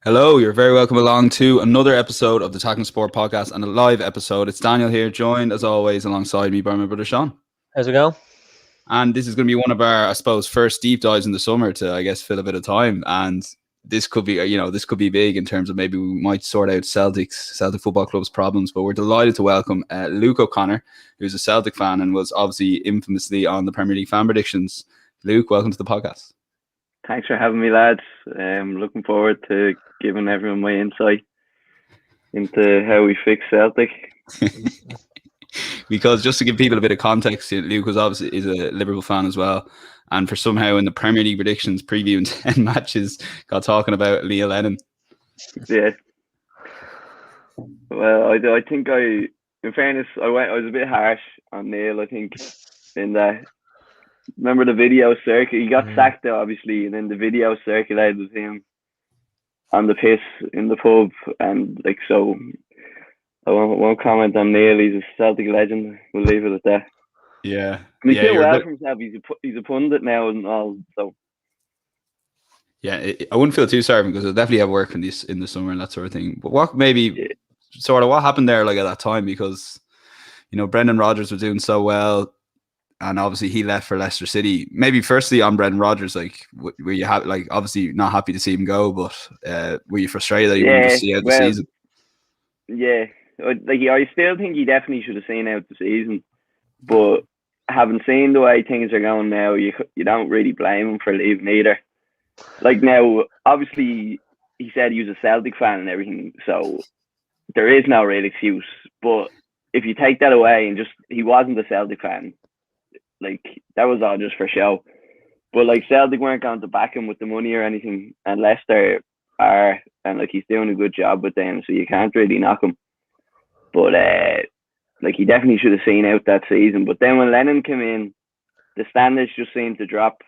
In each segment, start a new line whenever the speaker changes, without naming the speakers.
Hello, you're very welcome along to another episode of the Tackling Sport podcast and a live episode. It's Daniel here, joined as always alongside me by my brother Sean.
How's it going?
And this is going to be one of our, I suppose, first deep dives in the summer to, I guess, fill a bit of time. And this could be, this could be big in terms of maybe we might sort out Celtic Football Club's problems. But we're delighted to welcome Luke O'Connor, who's a Celtic fan and was obviously infamously on the Premier League fan predictions. Luke, welcome to the podcast.
Thanks for having me, lads. Looking forward to giving everyone my insight into how we fix Celtic.
Because just to give people a bit of context, Luke was obviously is a Liverpool fan as well, and for somehow in the Premier League predictions previewing 10 matches, got talking about Neil Lennon.
Yeah. Well, I think in fairness, I was a bit harsh on Neil. I think in that. Remember the video circuit? He got sacked though, obviously, and then the video circulated with him on the piss in the pub, and so I won't comment on Neil. He's a Celtic legend. We'll leave it at that.
Yeah,
and he's doing well for himself. He's a pundit now and all. So
yeah, I wouldn't feel too sorry because he'll definitely have work in the summer and that sort of thing. But what happened there like at that time, because Brendan Rodgers was doing so well. And obviously he left for Leicester City. Maybe firstly on Brendan Rodgers, were you obviously not happy to see him go, but were you frustrated that he wouldn't just see out the season?
Yeah, I still think he definitely should have seen out the season. But having seen the way things are going now, you don't really blame him for leaving either. Now, obviously he said he was a Celtic fan and everything, so there is no real excuse. But if you take that away and just he wasn't a Celtic fan. That was all just for show. But Celtic weren't going to back him with the money or anything, and Leicester are, and he's doing a good job with them, so you can't really knock him. But he definitely should have seen out that season. But then when Lennon came in, the standards just seemed to drop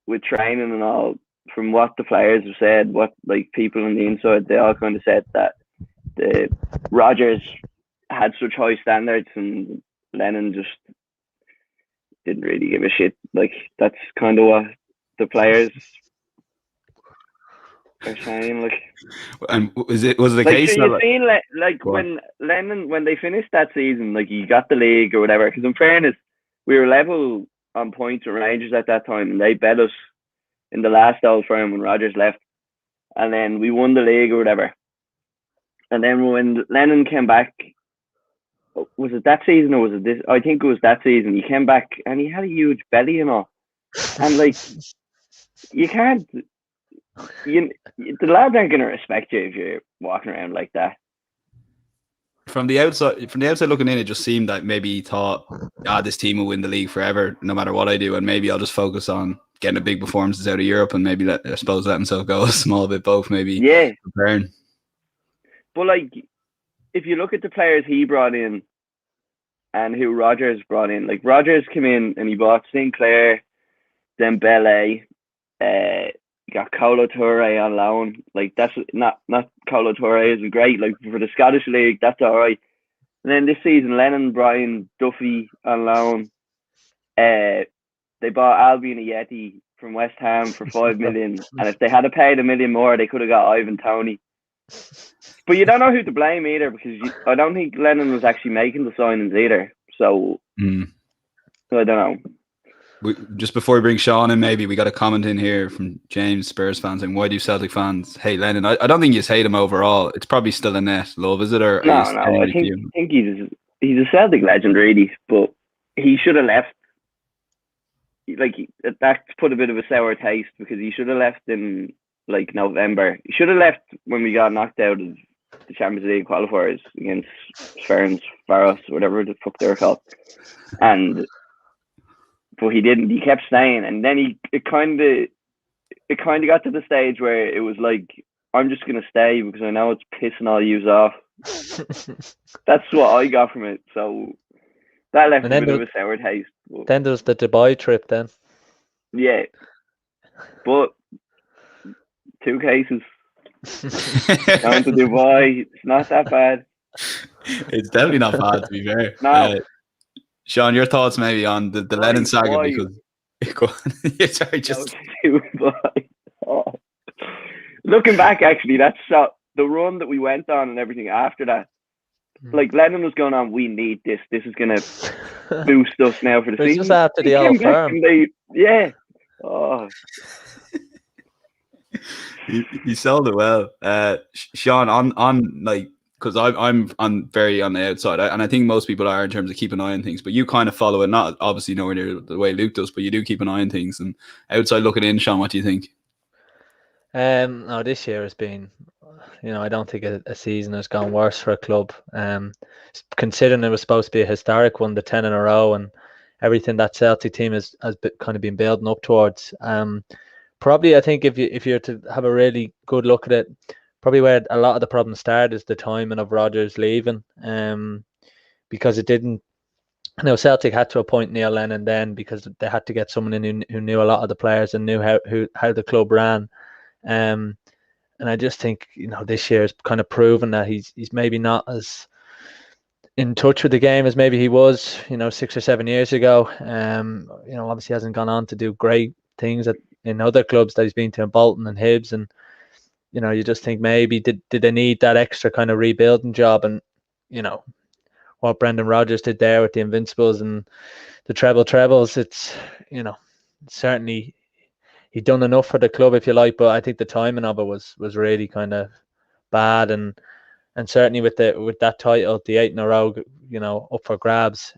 with training and all. From what the players have said, what people on the inside, they all kind of said that the Rodgers had such high standards and Lennon just didn't really give a shit. That's kind of what the players are saying.
And was it the case?
So you've seen when Lennon, when they finished that season, he got the league or whatever. Because in fairness, we were level on points with Rangers at that time, and they bet us in the last Old Firm when Rodgers left, and then we won the league or whatever. And then when Lennon came back. Was it that season or was it this? I think it was that season. He came back and he had a huge belly and all. And you can't. The lads aren't going to respect you if you're walking around like that.
From the outside looking in, it just seemed like maybe he thought, this team will win the league forever, no matter what I do, and maybe I'll just focus on getting a big performances out of Europe and maybe let himself go a small bit both, maybe.
Yeah.
Preparing.
But if you look at the players he brought in and who Rodgers brought in, Rodgers came in and he bought Sinclair, Dembele, got Kolo Touré on loan. That's not Kolo Touré is great. For the Scottish League, that's all right. And then this season, Lennon, Brian, Duffy on loan. They bought Albion Ajeti from West Ham for 5 million, and if they had paid $1 million more, they could have got Ivan Toney. But you don't know who to blame either, because I don't think Lennon was actually making the signings either. So I don't know.
Just before we bring Sean in, maybe we got a comment in here from James, Spurs fans, saying, why do Celtic fans hate Lennon? I don't think you hate him overall. It's probably still a net love, is it? Or
no. I think he's a Celtic legend, really. But he should have left. That put a bit of a sour taste, because he should have left in November. He should have left when we got knocked out of the Champions League qualifiers against Faros, whatever the fuck they were called. But he didn't. He kept staying, and then it kind of got to the stage where it was I'm just gonna stay because I know it's pissing all yous off. That's what I got from it. So that left a bit of a sour taste.
But then there's the Dubai trip. Then
yeah, but 2 cases. Down to Dubai. It's not that bad.
It's definitely not bad, to be fair.
No.
Sean, your thoughts maybe on the Lennon saga, because
Sorry, just looking back, actually, that's the run that we went on and everything after that. Like Lennon was going on, we need this. This is going to boost us now for the
It was
season.
just after the old firm.
Yeah. Oh.
He sold it well. Sean, on like, because I'm very on the outside, and I think most people are in terms of keep an eye on things. But you kind of follow it, not obviously nowhere near the way Luke does, but you do keep an eye on things. And outside looking in, Sean, what do you think?
No, this year has been, I don't think a season has gone worse for a club. Considering it was supposed to be a historic one, the 10 in a row, and everything that Celtic team has kind of been building up towards. Probably, I think if you're to have a really good look at it, probably where a lot of the problems start is the timing of Rodgers leaving. Because it didn't. Celtic had to appoint Neil Lennon then because they had to get someone in who knew a lot of the players and knew how the club ran. And I just think this year has kind of proven that he's maybe not as in touch with the game as maybe he was 6 or 7 years ago. Obviously hasn't gone on to do great things in other clubs that he's been to, in Bolton and Hibs, and you just think maybe did they need that extra kind of rebuilding job, and what Brendan Rodgers did there with the Invincibles and the trebles, it's certainly he'd done enough for the club, if you like, but I think the timing of it was really kind of bad, and certainly with that title, the 8 in a row, up for grabs.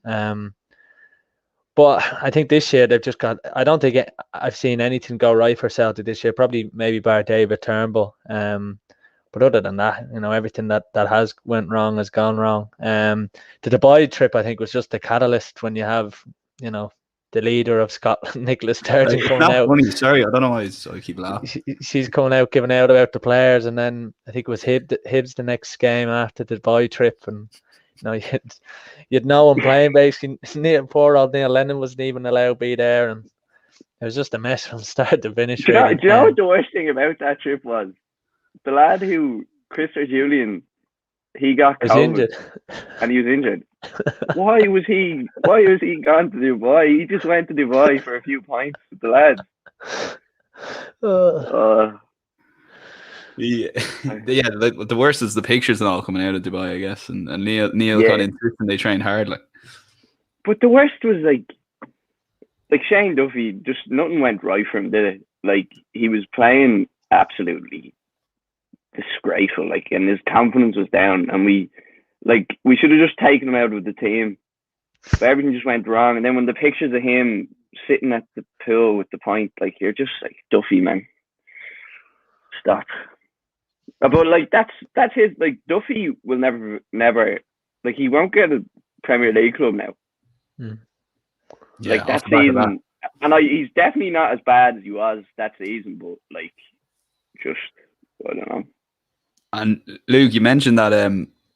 But I think this year they've just got. I don't think I've seen anything go right for Celtic this year. Probably maybe bar David Turnbull. But other than that, everything that has went wrong has gone wrong. The Dubai trip, I think, was just the catalyst when you have the leader of Scotland, Nicola Sturgeon, coming out.
Funny, sorry, I don't know why I keep laughing.
She's coming out giving out about the players, and then I think it was Hibs the next game after the Dubai trip, and you'd no one playing basically. Poor old Neil Lennon wasn't even allowed to be there, and it was just a mess from start to finish.
Do you know what the worst thing about that trip was? The lad Chris or Julian, he got COVID
injured,
and he was injured. Why was he gone to Dubai? He just went to Dubai for a few pints with the lads.
The worst is the pictures and all coming out of Dubai, I guess. And Neil got insistent they trained hard, like. But
the worst was like Shane Duffy, just nothing went right for him, did it? Like, he was playing absolutely disgraceful, like, and his confidence was down, and we should have just taken him out of the team, but everything just went wrong. And then when the pictures of him sitting at the pool with the pint, like, you're just like, Duffy, man, stop. But like that's his, like, Duffy will never like, he won't get a Premier League club now. Like, that season, and he's definitely not as bad as he was that season, but like, just, I don't know.
And Luke, you mentioned that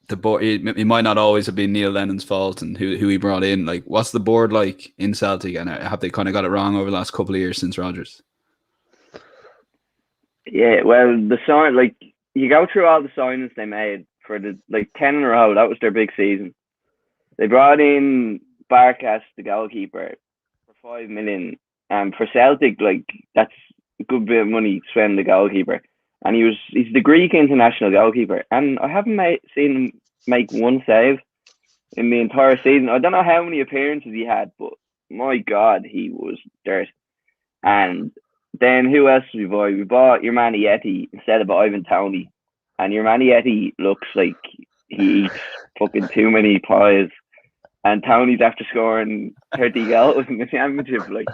the board, it might not always have been Neil Lennon's fault and who he brought in. Like, what's the board like in Celtic, and have they kind of got it wrong over the last couple of years since Rodgers?
Yeah, well, the sign, like, you go through all the signings they made for the 10 in a row. That was their big season. They brought in Barkas, the goalkeeper, for $5 million. For Celtic, like, that's a good bit of money to spend the goalkeeper. And he's the Greek international goalkeeper, and I haven't seen him make one save in the entire season. I don't know how many appearances he had, but my God, he was dirt. And then who else did we buy? We bought your man Yeti instead of Ivan Toney, and your man Yeti looks like he eats fucking too many pies, and Toney's after scoring 30 goals in the championship, like.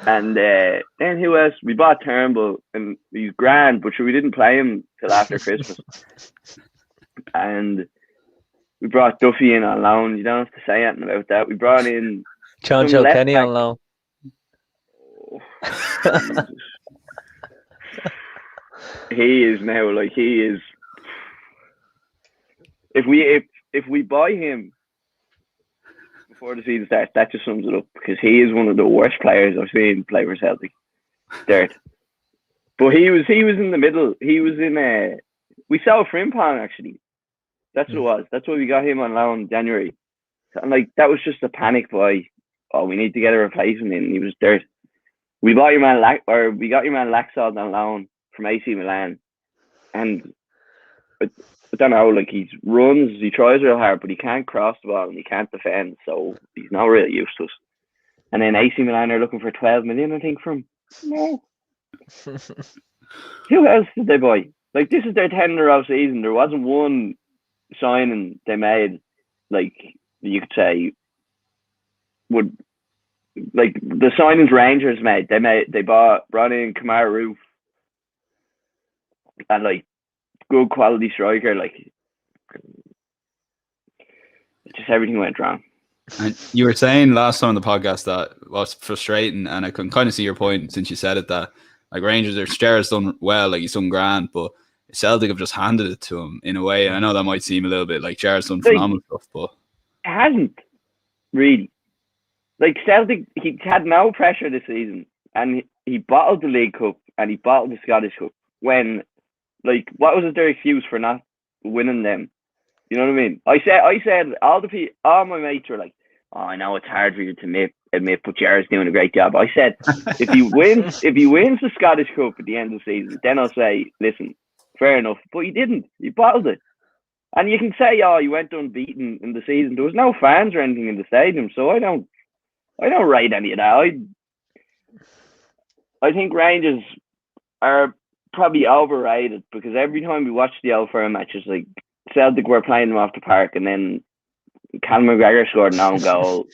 And then who else? We bought Turnbull, and he's grand, but we didn't play him till after Christmas. And we brought Duffy in on loan. You don't have to say anything about that. We brought in
John Kenny on loan.
Oh, he is now, like, he is. If we buy him before the season starts, that just sums it up, because he is one of the worst players I've seen play for Celtic. Dirt. But he was in the middle. He was in we saw Frimpong, actually. That's what it was. That's why we got him on loan in January. And like, that was just a panic buy. Oh, we need to get a replacement in. He was dirt. We got your man Laxalt on loan, from AC Milan, and I don't know, like he runs, he tries real hard, but he can't cross the ball and he can't defend, so he's not really useless. And then AC Milan are looking for 12 million, I think, from no. Who else did they buy? Like, this is their 10-in-a-row season. There wasn't one signing they made, like, you could say, would, like, the signings Rangers made. They brought in Kamara Roof and, like, good quality striker. Like, just everything went wrong.
And you were saying last time on the podcast that was frustrating, and I can kind of see your point since you said it, that like Rangers, Gerrard's done well, like he's done grand, but Celtic have just handed it to him in a way. And I know that might seem a little bit like Gerrard's done phenomenal stuff, but
it hasn't really. Like Celtic, he had no pressure this season, and he bottled the League Cup and he bottled the Scottish Cup. When, like, what was their excuse for not winning them? You know what I mean? I said all my mates were like, "Oh, I know it's hard for you to admit, but Gerrard's doing a great job." I said, if he wins the Scottish Cup at the end of the season, then I'll say, listen, fair enough. But he didn't. He bottled it. And you can say, oh, he went unbeaten in the season. There was no fans or anything in the stadium, so I don't rate any of that. I think Rangers are probably overrated, because every time we watch the Old Firm matches, like Celtic were playing them off the park, and then Callum McGregor scored an own goal.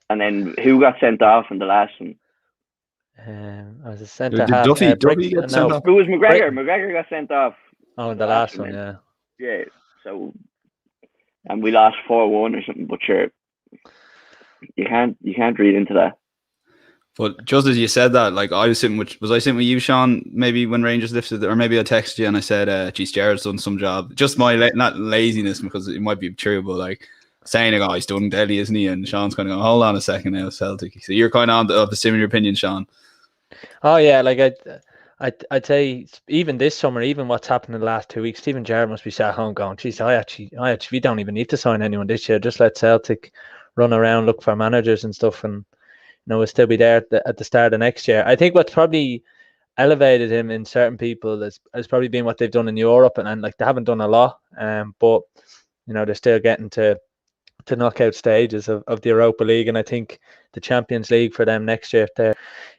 And then who got sent off in the last one?
I was a centre half.
Duffy get sent off?
It was McGregor. McGregor got sent off.
Oh, in the last one, yeah.
Yeah. So, and we lost 4-1 or something. But sure, you can't read into that.
But just as you said that, like I was sitting with you, Sean, maybe when Rangers lifted, or maybe I texted you and I said, geez, Gerrard's done some job. Just my not laziness, because it might be true, but like saying, oh, he's done deadly, isn't he? And Sean's kind of going, hold on a second now, Celtic. So you're kind of of the similar opinion, Sean.
Oh yeah, like I'd say even this summer, even what's happened in the last 2 weeks, Stephen Gerrard must be sat home going, geez, I actually we don't even need to sign anyone this year. Just let Celtic run around, look for managers and stuff, and we'll still be there at the start of next year. I think what's probably elevated him in certain people has probably been what they've done in Europe, and like they haven't done a lot, but they're still getting to knockout stages of the Europa League, and I think the Champions League for them next year,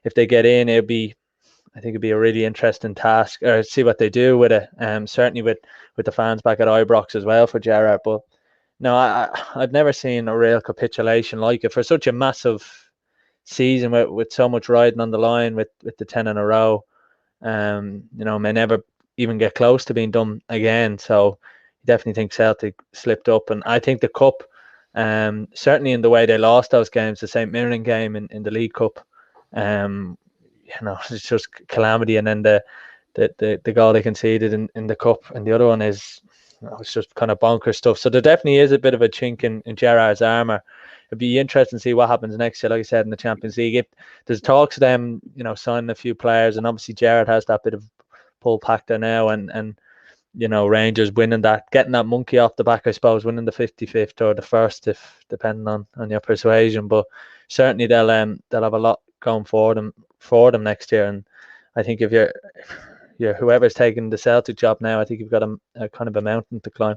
if they get in, I think it'd be a really interesting task, or see what they do with it. Certainly with the fans back at Ibrox as well for Gerrard. But no, I've never seen a real capitulation like it for such a massive season with so much riding on the line with the 10 in a row. May never even get close to being done again. So I definitely think Celtic slipped up, and I think the cup, certainly in the way they lost those games, the St. Mirren game in the League Cup, it's just calamity. And then the goal they conceded in the cup, and the other one is, it's just kind of bonkers stuff. So there definitely is a bit of a chink in Gerrard's armour. It'd be interesting to see what happens next year, like I said, in the Champions League. If there's talks of them, signing a few players, and obviously Gerrard has that bit of pull factor now, and Rangers winning that, getting that monkey off the back, I suppose, winning the 55th or the first, if depending on your persuasion. But certainly they'll have a lot going for them next year. And I think if you're whoever's taking the Celtic job now, I think you've got a kind of a mountain to climb.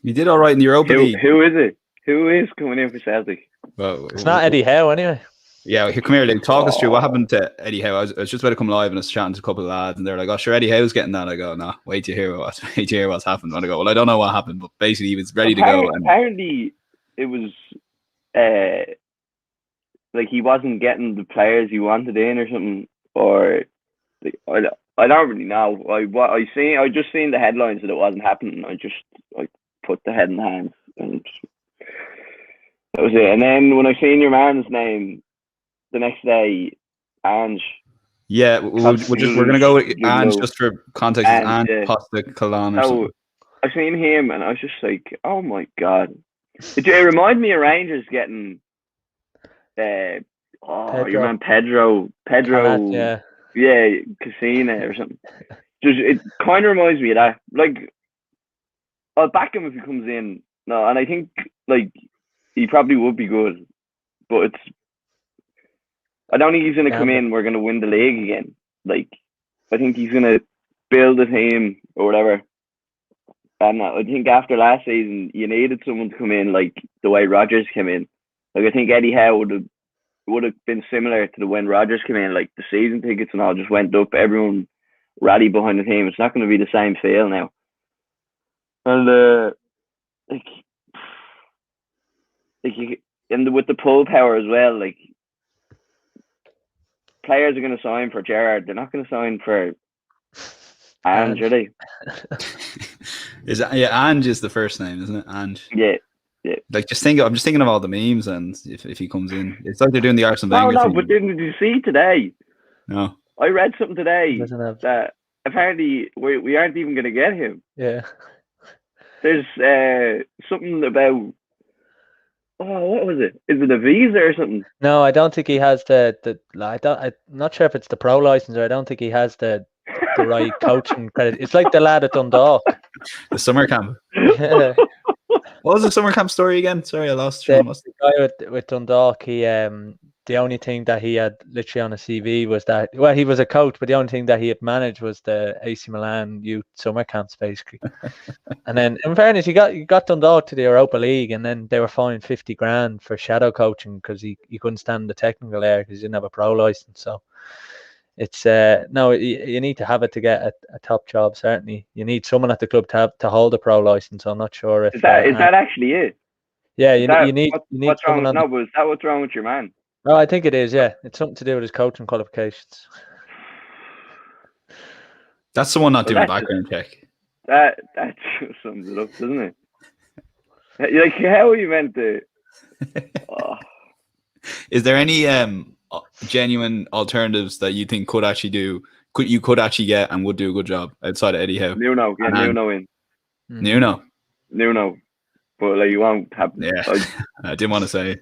You did all right in the Europa League.
Who is it? Who is coming in for Celtic?
Well,
it's not Eddie Howe anyway.
Yeah, come here, like, talk us through what happened to Eddie Howe. I was just about to come live, and I was chatting to a couple of lads, and they're like, "Oh, sure, Eddie Howe's getting that." I go, "No, wait to hear what's happened." And I go, "Well, I don't know what happened, but basically he was ready to go." And
apparently, it was like he wasn't getting the players he wanted in or something, or like, I don't really know. I just seen the headlines that it wasn't happening. I just put the head in the hands, and that was it. And then when I seen your man's name the next day, Ange.
Yeah, we're going to go with Ange just for context. Ange Postecoglou or something.
I seen him and I was just like, oh my God. It reminded me of Rangers getting your man Pedro,
yeah,
Casina or something. Just it kind of reminds me of that. Like, I'll back him if he comes in. No, and I think like he probably would be good, but I don't think he's going to come in. We're going to win the league again. Like, I think he's gonna build a team or whatever. And I think after last season, you needed someone to come in like the way Rodgers came in. Like I think Eddie Howe would have been similar to the when Rodgers came in. Like the season tickets and all just went up. Everyone rallied behind the team. It's not going to be the same feel now. And and with the pull power as well, like players are going to sign for Gerrard. They're not going to sign for Ange, are they?
Ange is the first name, isn't it? Ange.
Yeah.
Like I'm just thinking of all the memes, and if he comes in, it's like they're doing the Arsene Wenger
No,
thing.
but did you see today?
No.
I read something today that apparently we aren't even going to get him.
Yeah.
There's something about what was it? Is it a visa or something?
No, I don't think he has I'm not sure if it's the pro license, or I don't think he has the right coaching credit. It's like the lad at Dundalk.
The summer camp.
Yeah.
What was the summer camp story again? Sorry, I lost.
The guy with Dundalk, he the only thing that he had literally on his CV was that, well, he was a coach, but the only thing that he had managed was the AC Milan youth summer camps, basically. And then, in fairness, he got Dundalk to the Europa League, and then they were fined 50 grand for shadow coaching because he couldn't stand the technical area because he didn't have a pro license. So it's no, you need to have it to get a top job. Certainly, you need someone at the club to hold a pro license. I'm not sure if
is that actually it.
Yeah, you need
what's
someone
wrong,
on.
no, but is that what's wrong with your man?
Oh, I think it is. Yeah, it's something to do with his coaching qualifications.
That's the one not doing a background check.
That just sums it up, doesn't it? Like, how are you meant to?
Is there any genuine alternatives that you think could actually get and would do a good job outside of Eddie Howe?
Nuno in.
Nuno.
But like you won't have.
Yeah, I didn't want to say.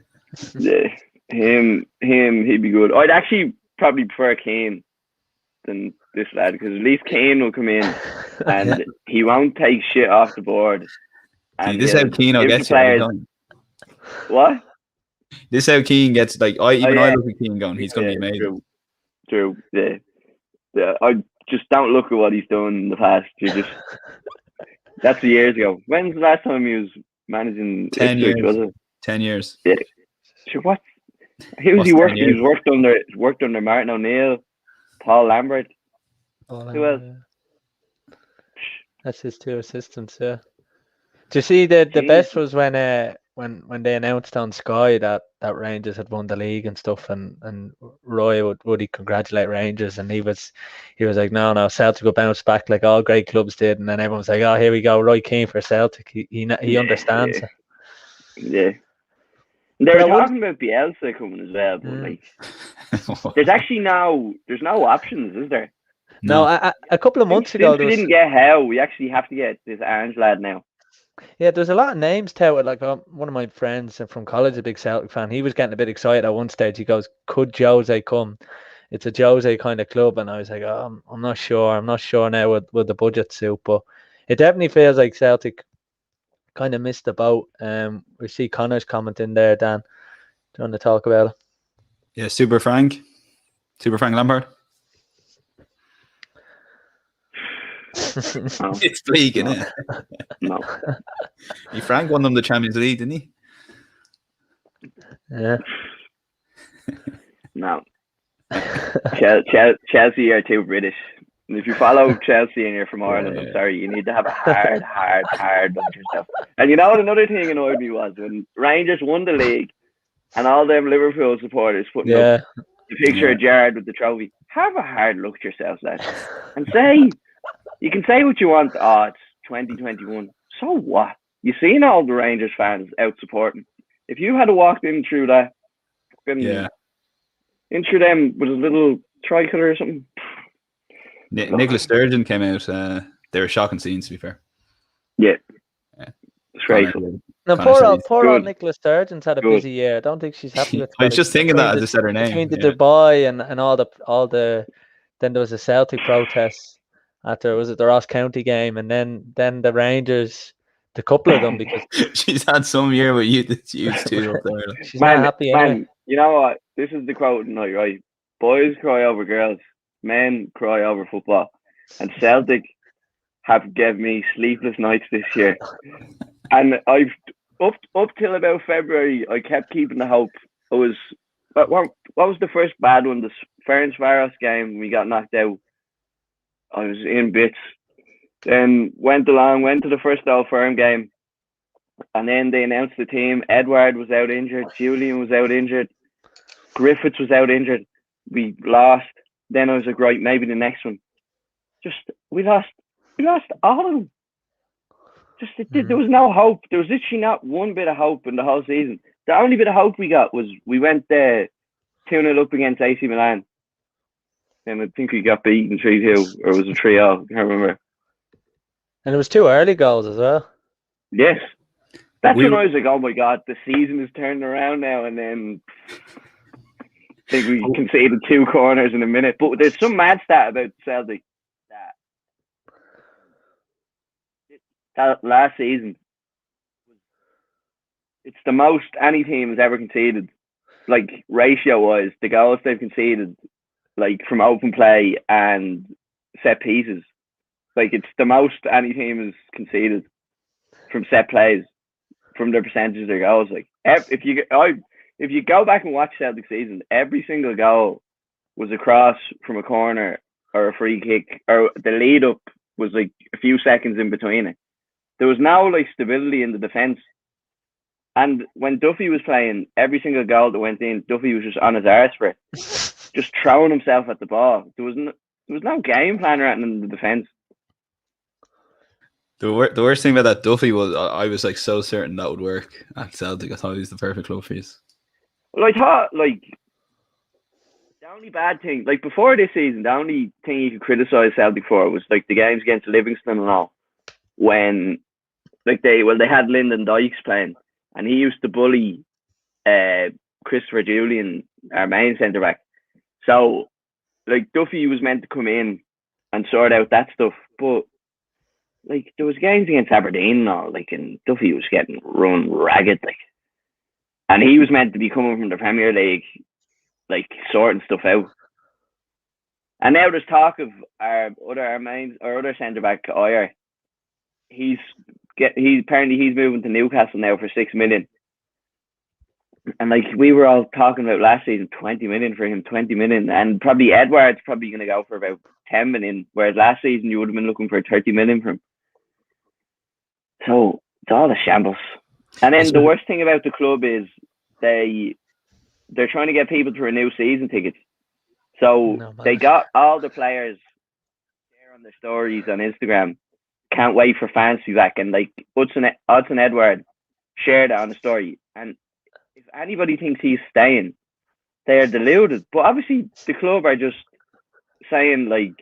Yeah, him, he'd be good. I'd actually probably prefer Kane than this lad because at least Kane will come in and he won't take shit off the board.
And this is how Keane gets you.
What?
This is how Keane gets I look at Keane going, he's going to be amazing.
True. Yeah. I just don't look at what he's done in the past. That's years ago. When's the last time he was managing
10
Ipswich,
years.
was it?
10 years.
Yeah. Sure, what? Who was he working? He was worked under Martin O'Neill, Paul Lambert. Who else?
That's his two assistants. Yeah. Do you see the best was when they announced on Sky that Rangers had won the league and stuff, and Roy would he congratulate Rangers, and he was like, no, Celtic will bounce back like all great clubs did, and then everyone was like, oh, here we go, Roy Keane for Celtic. He understands it.
Yeah. They were talking about Bielsa coming as well, but there's actually there's no options, is there?
No, a couple of months ago,
we didn't get Howe. We actually have to get this Ange lad now.
Yeah, there's a lot of names touted. Like one of my friends from college, a big Celtic fan, he was getting a bit excited at one stage. He goes, "Could Jose come? It's a Jose kind of club." And I was like, "Oh, I'm not sure. I'm not sure now with the budget suit, but it definitely feels like Celtic kind of missed the boat." We see Connor's comment in there, Dan. Do you want to talk about it?
Yeah, Super Frank Lampard.
No.
It's bleak, isn't it?
No.
Frank won them the Champions League, didn't he?
Yeah.
No. Chelsea are too British. And if you follow Chelsea and you're from Ireland, I'm sorry, you need to have a hard look at yourself. And you know what another thing annoyed me was when Rangers won the league and all them Liverpool supporters putting up the picture of Gerrard with the trophy. Have a hard look at yourselves, lads. And say, you can say what you want. Oh, it's 2021. So what? You seen all the Rangers fans out supporting. If you had walked in through that, in through them with a little tricolour or something.
Nicola Sturgeon came out. They were shocking scenes, to be fair.
Yeah. It's great.
No, poor old Nicola Sturgeon's had a busy year. I don't think she's happy with.
I was just thinking that as I said her name.
Between the Dubai and all the, then there was a Celtic protest after, was it the Ross County game, and then the Rangers, the couple of them, because
she's had some year with you that's used to up there.
She's not happy anyway.
You know what? This is the quote tonight, right? Boys cry over girls. Men cry over football, and Celtic have given me sleepless nights this year. And I've up till about February, I kept keeping the hope. I was what was the first bad one? The Ferencvaros game. We got knocked out. I was in bits. Then went to the first Old Firm game, and then they announced the team. Edward was out injured. Julian was out injured. Griffiths was out injured. We lost. Then I was like, right, maybe the next one. We lost all of them. There was no hope. There was literally not one bit of hope in the whole season. The only bit of hope we got was we went 2-0 up against AC Milan. And I think we got beaten 3-2, or was it 3-0? I can't remember.
And it was 2 early goals as well.
Yes. That's when I was like, oh my God, the season is turning around now. And then I think we conceded 2 corners in a minute. But there's some mad stat about Celtic that last season, it's the most any team has ever conceded, like ratio-wise, the goals they've conceded, like from open play and set pieces. Like, it's the most any team has conceded from set plays, from their percentage of their goals. Like, if you go back and watch Celtic season, every single goal was a cross from a corner or a free kick, or the lead up was like a few seconds in between it. There was no like stability in the defence. And when Duffy was playing, every single goal that went in, Duffy was just on his arse for it, just throwing himself at the ball. There was no game plan or anything in the defence.
The worst thing about that Duffy was I was like so certain that would work at Celtic. I thought he was the perfect club for you.
Well, I thought like the only bad thing, like before this season, the only thing you could criticise Celtic for was like the games against Livingston and all, when like they had Lyndon Dykes playing, and he used to bully Christopher Julian, our main centre back. So like Duffy was meant to come in and sort out that stuff, but like there was games against Aberdeen and all, like, and Duffy was getting run ragged, like, and he was meant to be coming from the Premier League, like sorting stuff out. And now there's talk of our other centre back, Ayer. He's moving to Newcastle now for 6 million. And like we were all talking about last season, 20 million for him, 20 million. And probably Edward's probably going to go for about 10 million, whereas last season you would have been looking for 30 million for him. So it's all a shambles. And then the worst thing about the club is they're trying to get people to renew season tickets. So they got all the players there on their stories on Instagram. Can't wait for fans to be back. And like Odson Edward shared it on the story. And if anybody thinks he's staying, they are deluded. But obviously the club are just saying like,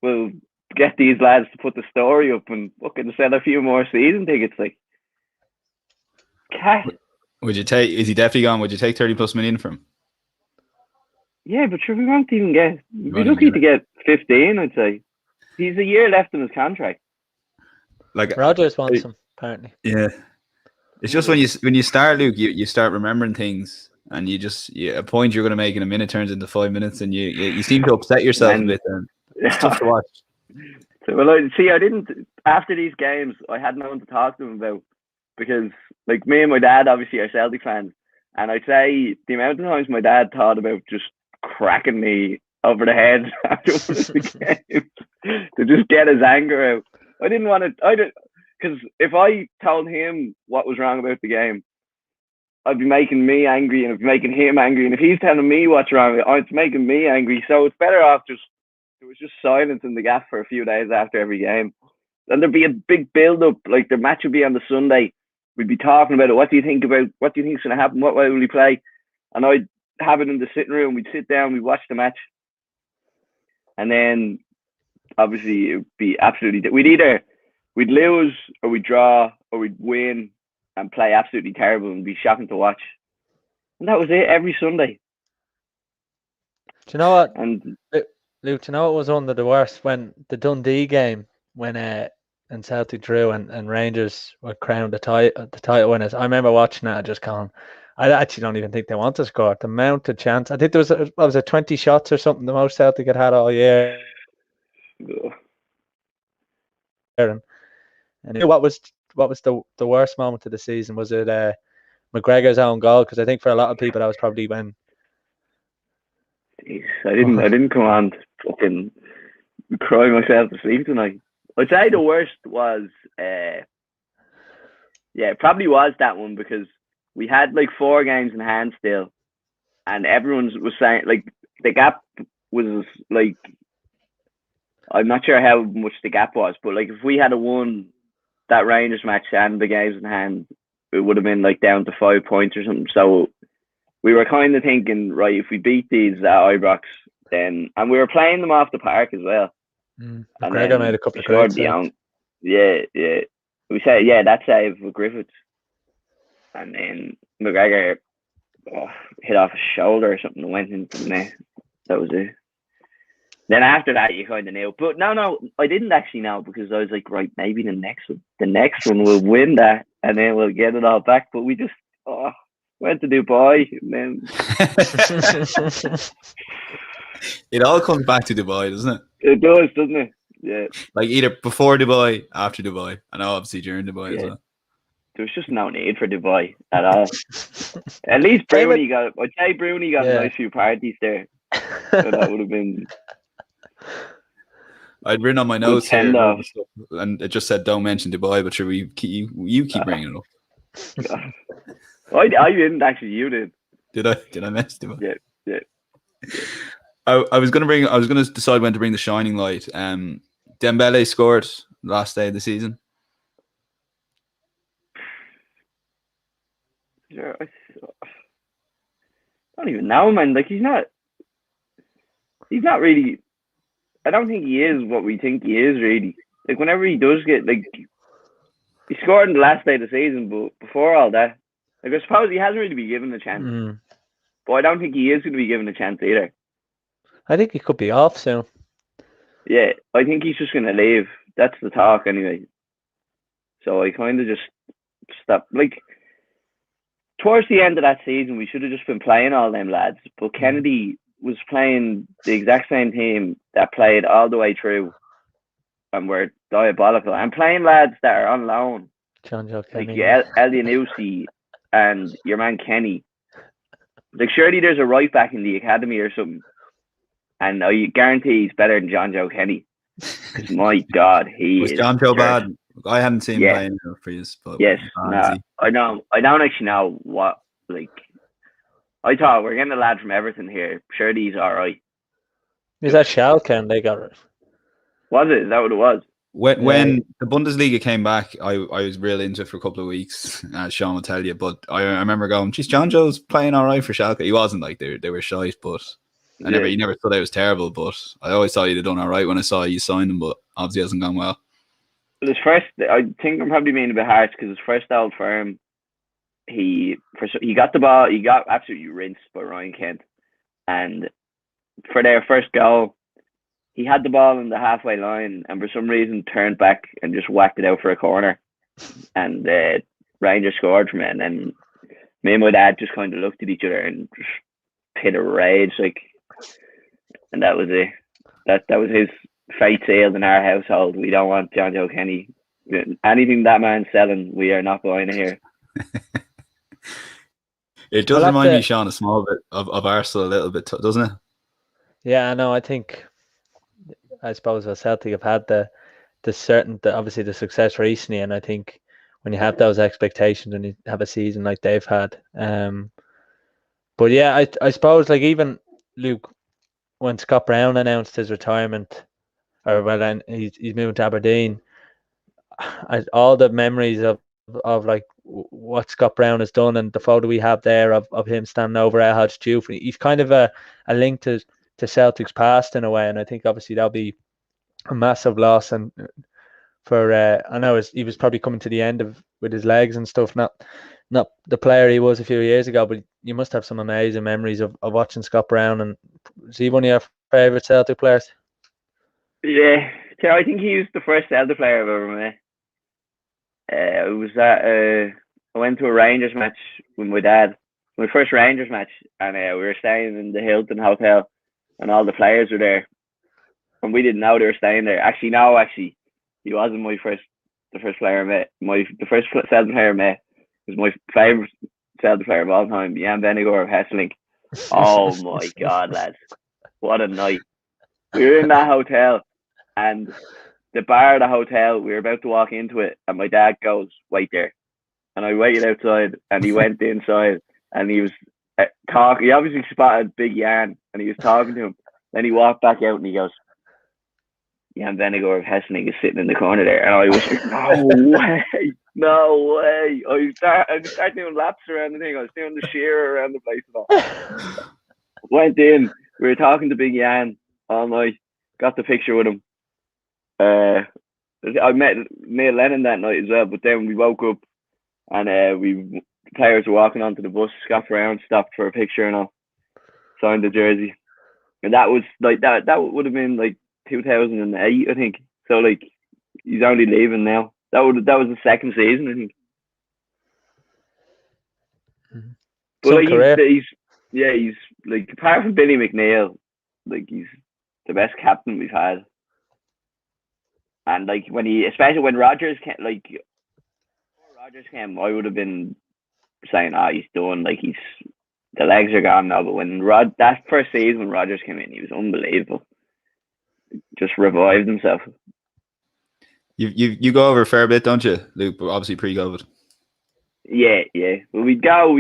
we'll get these lads to put the story up and fucking sell a few more season tickets. Like,
would you take? Is he definitely gone? Would you take 30+ million from him?
Yeah, but sure, we won't even get. We'd be lucky to get 15. I'd say he's a year left in his contract.
Like Rodgers wants him apparently.
Yeah, it's just when you start, Luke, you start remembering things, and a point you're going to make in a minute turns into 5 minutes, and you seem to upset yourself a bit. And it's tough to watch.
So, well, I didn't after these games. I had no one to talk to them about, because like me and my dad obviously are Celtic fans, and I'd say the amount of times my dad thought about just cracking me over the head after one of the games to just get his anger out. I didn't want to. Because if I told him what was wrong about the game, I'd be making me angry, and I'd be making him angry. And if he's telling me what's wrong, it's making me angry. So it's better off there was just silence in the gaff for a few days after every game. And there'd be a big build-up. Like, the match would be on the Sunday. We'd be talking about it. What do you think going to happen? What way will he play? And I'd have it in the sitting room. We'd sit down. We'd watch the match. And then, obviously, it would be absolutely... We'd lose, or we'd draw, or we'd win and play absolutely terrible and be shocking to watch. And that was it every Sunday.
Do you know what?
And
Luke, do you know what was one of the worst? When the Dundee game, when and Celtic drew and Rangers were crowned the title winners. I remember watching that and just going, I actually don't even think they want to score. The amount of chance. I think there was 20 shots or something, the most Celtic had all year. And what was the worst moment of the season? Was it McGregor's own goal? Because I think for a lot of people that was probably when.
Jeez, I didn't come on to fucking cry myself to sleep tonight. I'd say the worst was it probably was that one, because we had like 4 games in hand still, and everyone was saying like the gap was like, I'm not sure how much the gap was, but like if we had won that Rangers match and the games in hand, it would have been like down to 5 points or something. So we were kind of thinking, right, if we beat these at Ibrox, then, and we were playing them off the park as well.
McGregor made a couple of great saves.
Yeah. We said, that save with Griffiths. And then McGregor hit off his shoulder or something and went into the net. That was it. Then after that, you kind of knew. But no, I didn't actually know, because I was like, right, maybe the next one will win that, and then we'll get it all back. But we just went to Dubai, and then
it all comes back to Dubai, doesn't it?
It does, doesn't it? Yeah.
Like either before Dubai, after Dubai, and obviously during Dubai as well.
There was just no need for Dubai at all. At least Bruni got. I'd say Bruni got a nice few parties there. So that would have been.
I'd written on my notes here, and it just said don't mention Dubai, but sure, you keep bringing it up.
I didn't actually. You did.
Did I mention Dubai?
Yeah.
I was gonna decide when to bring the shining light. Dembele scored last day of the season.
Yeah, I don't even know, man. Like he's not really. I don't think he is what we think he is, really. Like whenever he does get, like, he scored in the last day of the season, but before all that, like I suppose he hasn't really been given a chance. But I don't think he is going to be given a chance either.
I think he could be off soon.
Yeah, I think he's just going to leave. That's the talk anyway. So I kind of just stopped. Like, towards the end of that season, we should have just been playing all them lads. But Kennedy was playing the exact same team that played all the way through and were diabolical. And playing lads that are on loan.
Jonjo Kenny.
Like Elianusi and your man Kenny. Like, surely there's a right back in the academy or something. And I guarantee he's better than Jonjo Kenny. Because my God, he
was
is.
Jonjo bad? I haven't seen him playing for you.
Yes, I don't actually know what, like, I thought we're getting a lad from Everton here. Surely he's all right.
Is that Schalke and they got it?
Was it? Is that what it was?
When the Bundesliga came back, I was real into it for a couple of weeks, as Sean will tell you. But I remember going, geez, Jonjo's playing all right for Schalke. He wasn't like they were shite, but he never thought it was terrible. But I always thought he'd have done all right when I saw you signed him, but obviously hasn't gone well.
His first, I think I'm probably being a bit harsh because his first Old Firm, he got the ball, he got absolutely rinsed by Ryan Kent, and for their first goal, he had the ball in the halfway line and for some reason turned back and just whacked it out for a corner, and Rangers scored from it. And then me and my dad just kind of looked at each other and just hit a rage, like, and that was it. That was his fate sealed in our household. We don't want Jonjo Kenny. Anything that man's selling, we are not buying it here.
It does remind me, Sean, a small bit of Arsenal, a little bit, doesn't it?
Yeah, no, I suppose Celtic have had the obviously the success recently, and I think when you have those expectations and you have a season like they've had, but yeah, I suppose, like, even Luke, when Scott Brown announced his retirement, or then he's moving to Aberdeen, all the memories of like what Scott Brown has done, and the photo we have there of him standing over El Hadj Diouf, he's kind of a link to Celtic's past in a way, and I think obviously that'll be a massive loss. And for I know he was probably coming to the end with his legs and stuff, not the player he was a few years ago, but you must have some amazing memories of watching Scott Brown. And is he one of your favourite Celtic players?
Yeah, I think he was the first Celtic player I've ever met. It was I went to a Rangers match with my dad my first Rangers match, and we were staying in the Hilton Hotel, and all the players were there, and we didn't know they were staying there. Actually, no, he wasn't the first player I met. The first Celtic player I met was my favourite Celtic player of all time, Jan Vennegoor of Hesselink. Oh my God, lads. What a night. We were in that hotel, and the bar of the hotel, we were about to walk into it, and my dad goes, "Wait there." And I waited outside, and he went inside, and he was talking. He obviously spotted Big Jan, and he was talking to him. Then he walked back out, and he goes, "Jan Vennegoor of Hesselink is sitting in the corner there." And I was like, no way. I started doing laps around the thing. I was doing the shear around the place and all. Went in. We were talking to Big Jan all night. Got the picture with him. I met Neil Lennon that night as well, but then we woke up, and the players were walking onto the bus. Scott Brown stopped for a picture and all, signed the jersey, and that was like that would have been like 2008, I think. So like, he's only leaving now. That was the second season, I think. But like, he's like, apart from Billy McNeil, like, he's the best captain we've had. And like, especially when Rodgers came, like, before Rodgers came, I would have been saying, he's done. Like, the legs are gone now. But when that first season when Rodgers came in, he was unbelievable. Just revived himself.
You go over a fair bit, don't you, Luke? But obviously pre-COVID. Yeah.
Well, we go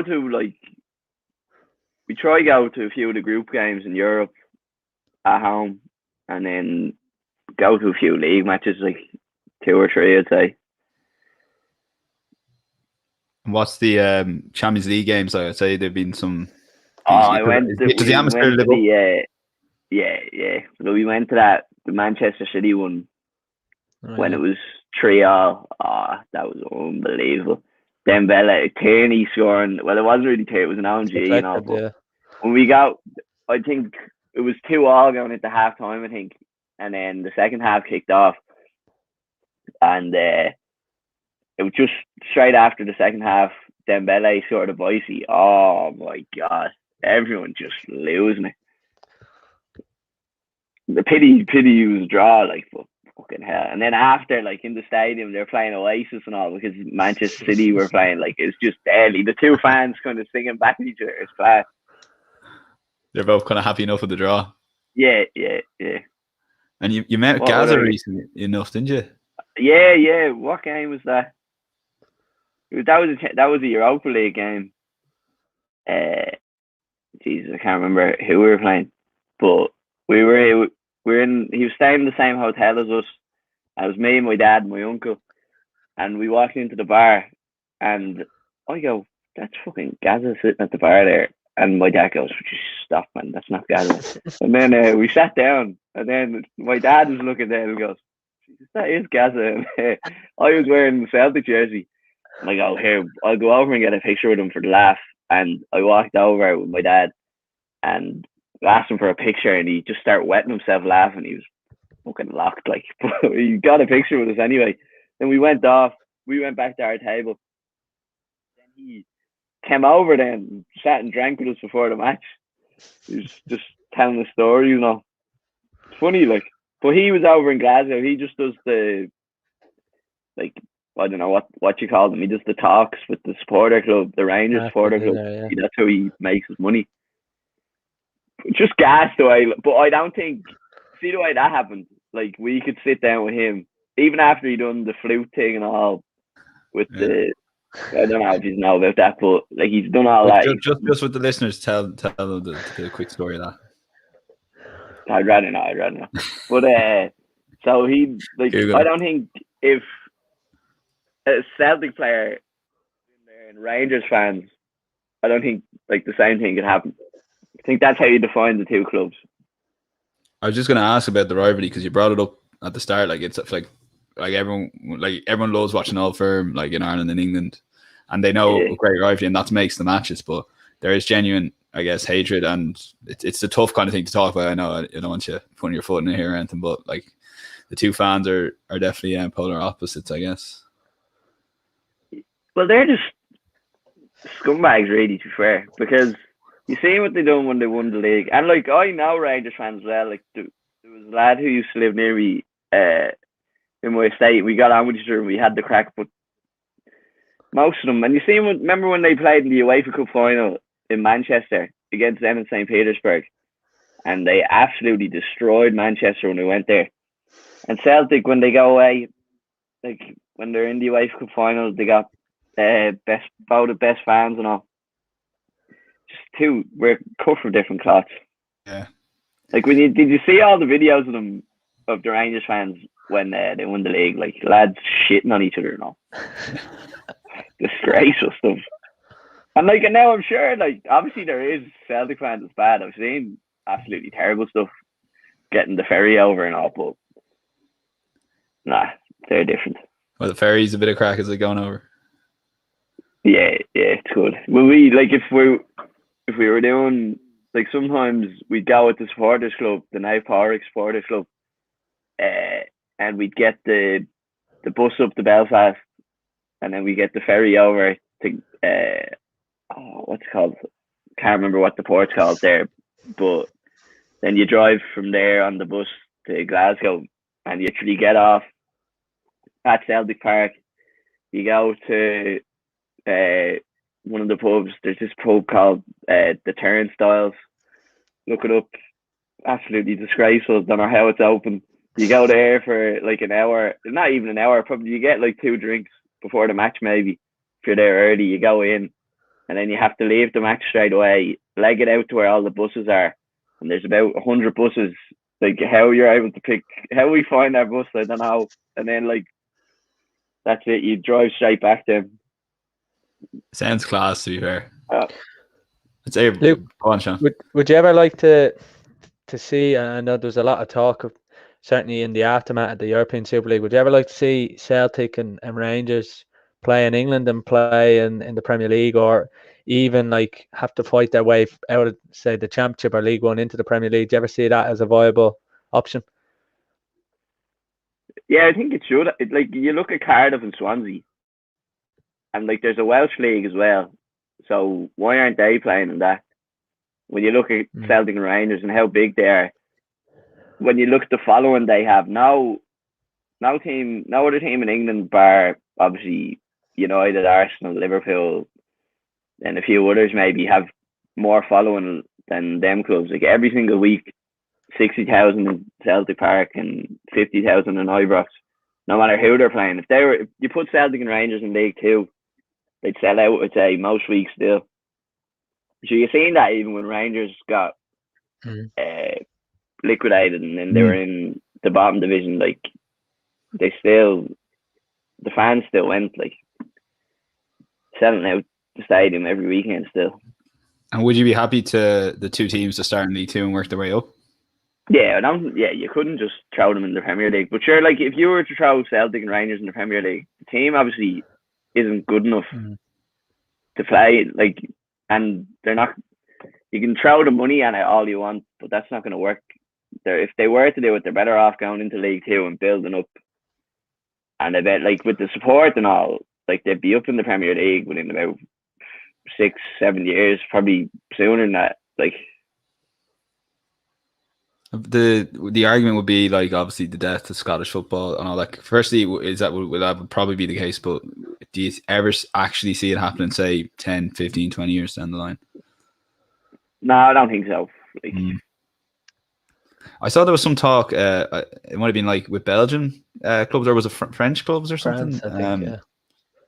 to, like, we try to go to a few of the group games in Europe at home, and then go to a few league matches, like 2 or 3, I'd say.
What's the Champions League games like? I'd say there've been some.
I went to
the atmosphere live up?
Yeah. So we went to the Manchester City one when it was 3-3. That was unbelievable. Dembele, Tierney scoring. Well, it wasn't really Tierney. It was an Ange, you know. But when we got, I think it was 2-2 going into half time, I think. And then the second half kicked off. And it was just straight after the second half, Dembele scored a vicey. Oh my God. Everyone just losing it. The pity was a draw, like, but fucking hell. And then after, like, in the stadium, they're playing Oasis and all, because Manchester City were playing. Like, it's just deadly. The two fans kind of singing back at each other. It's class.
They're both kind of happy enough with the draw.
Yeah.
And you met Gaza recently enough, didn't you?
Yeah. What game was that? That was a Europa League game. Jesus, I can't remember who we were playing, but he was staying in the same hotel as us. It was me, my dad, and my uncle, and we walked into the bar, and I go, "That's fucking Gaza sitting at the bar there." And my dad goes, "Just stop, man, that's not Gaza." And then we sat down, and then my dad was looking down and goes, "Jesus, that is Gaza." And I was wearing the Celtic jersey, and I go, "Here, I'll go over and get a picture with him for the laugh." And I walked over with my dad and asked him for a picture, and he just started wetting himself laughing. He was fucking locked, like. He got a picture with us anyway. Then we went off. We went back to our table. Then he came over then, sat and drank with us before the match. He was just telling the story, you know. It's funny, like. But he was over in Glasgow. He just does the, like, I don't know what you call them. He does the talks with the supporter club, the Rangers supporter club.
Yeah.
That's how he makes his money. Just gas the way, but I don't think, see the way that happened, like, we could sit down with him even after he done the flute thing and all with the, I don't know if you know about that, but like, he's done all that.
Just with the listeners, tell them the quick story of that.
I'd rather not. But so he, like, I don't think if a Celtic player and Rangers fans, I don't think like the same thing could happen. I think that's how you define the two clubs. I
was just going to ask about the rivalry because you brought it up at the start. Like, it's like everyone loves watching Old Firm, like in Ireland and England, and they know a great rivalry, and that makes the matches. But there is genuine, I guess, hatred, and it's a tough kind of thing to talk about. I know I don't want you putting your foot in it here or anything, but like the two fans are definitely polar opposites, I guess.
Well, they're just scumbags, really, to be fair, because you see what they done when they won the league. And, like, I know Rangers fans well. Like, there was a lad who used to live near me in my estate. We got on with each other and we had the crack, but most of them, and you see, remember when they played in the UEFA Cup final in Manchester against them in St. Petersburg, and they absolutely destroyed Manchester when they went there. And Celtic, when they go away, like when they're in the UEFA Cup final, they got voted best fans and all. Just we're cut from different cloths.
Yeah.
Like did you see all the videos of them, of the Rangers fans when they won the league? Like lads shitting on each other and all. Disgraceful stuff. And like, and now I'm sure, like, obviously there is Celtic fans that's bad. I've seen absolutely terrible stuff getting the ferry over and all, but nah, they're different.
Well, the ferry's a bit of crack as it going over.
Yeah, it's good. Well, we, like, if we were doing, like, sometimes we'd go with the supporters club, the now Porrick supporters club, and we'd get the bus up to Belfast, and then we get the ferry over to what's it called? Can't remember what the port's called there, but then you drive from there on the bus to Glasgow, and you actually get off at Celtic Park. You go to one of the pubs. There's this pub called the Turnstiles. Look it up. Absolutely disgraceful. Don't know how it's open. You go there for like an hour, not even an hour. Probably you get like 2 drinks before the match. Maybe if you're there early, you go in, and then you have to leave the match straight away. Leg it out to where all the buses are, and there's about 100 buses. Like how you're able to pick, how we find our bus, I don't know. And then like that's it. You drive straight back to him.
Sounds class, to be fair. It's
Luke,
go on, Sean.
Would you ever like to see? I know there's a lot of talk of, certainly in the aftermath of the European Super League. Would you ever like to see Celtic and Rangers play in England and play in the Premier League, or even like have to fight their way out of, say, the Championship or League One into the Premier League? Do you ever see that as a viable option?
Yeah, I think it should. Like you look at Cardiff and Swansea, and like there's a Welsh league as well. So why aren't they playing in that? When you look at Celtic and Rangers and how big they are, when you look at the following they have, no other team in England, bar obviously United, Arsenal, Liverpool, and a few others maybe, have more following than them clubs. Like every single week, 60,000 in Celtic Park and 50,000 in Ibrox, no matter who they're playing. If you put Celtic and Rangers in League Two, they'd sell out, I'd say, most weeks still. So you're seeing that even when Rangers got liquidated and then they were in the bottom division, like the fans still went, like selling out the stadium every weekend still.
And would you be happy to the 2 teams to start in League Two and work their way up?
Yeah, you couldn't just throw them in the Premier League. But sure, like if you were to throw Celtic and Rangers in the Premier League, the team obviously isn't good enough to play. Like, and they're not. You can throw the money at it all you want, but that's not going to work. If they were to do it, they're better off going into League Two and building up. And I bet, like with the support and all, like they'd be up in the Premier League within about 6-7 years, probably sooner than that. Like
the argument would be like obviously the death of Scottish football and all that. Firstly, is that would probably be the case, but do you ever actually see it happening, say 10, 15, 20 years down the line?
No, I don't think so. Like,
I saw there was some talk. It might have been like with Belgian clubs, or was it French clubs or something?
France, I think, yeah.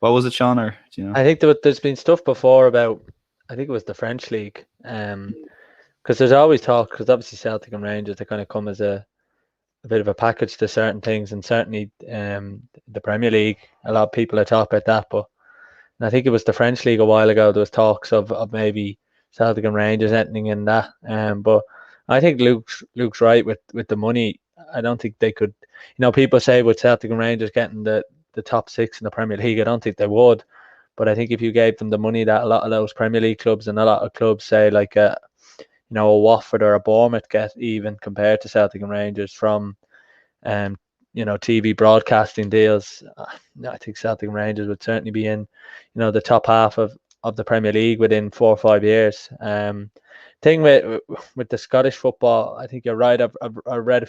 What was it, Sean? Or do you know?
I think there's been stuff before about, I think it was the French league, because there's always talk, because obviously Celtic and Rangers, they kind of come as a bit of a package to certain things, and certainly the Premier League, a lot of people are talking about that, but I think it was the French league a while ago, there was talks of maybe Celtic and Rangers entering in that, but I think Luke's right with the money. I don't think they could, people say with Celtic and Rangers getting the top 6 in the Premier League, I don't think they would, but I think if you gave them the money that a lot of those Premier League clubs and a lot of clubs, say like a Watford or a Bournemouth, get even compared to Celtic and Rangers from TV broadcasting deals, I think Celtic and Rangers would certainly be in the top half of the Premier League within 4 or 5 years. Thing with the Scottish football, I think you're right. I read a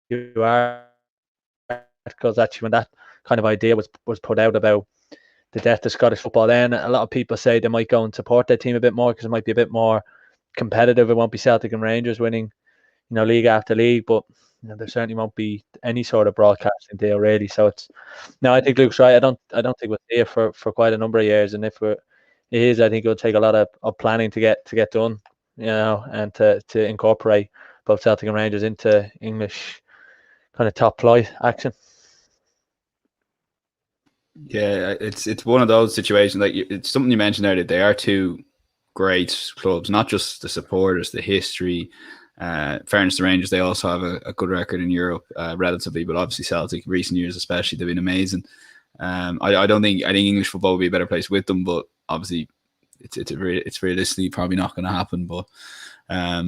few articles actually when that kind of idea was put out about the death of Scottish football. Then a lot of people say they might go and support their team a bit more because it might be a bit more competitive. It won't be Celtic and Rangers winning, league after league, but there certainly won't be any sort of broadcasting deal really. So I think Luke's right. I don't think we'll see it for quite a number of years, and if it is, I think it'll take a lot of planning to get done, and to incorporate both Celtic and Rangers into English kind of top flight action.
Yeah, it's one of those situations. Like, it's something you mentioned there, that they are two great clubs, not just the supporters, the history. Fairness to Rangers, they also have a good record in Europe, relatively, but obviously Celtic, recent years especially, they've been amazing. I think English football would be a better place with them, but obviously it's realistically probably not going to happen. But are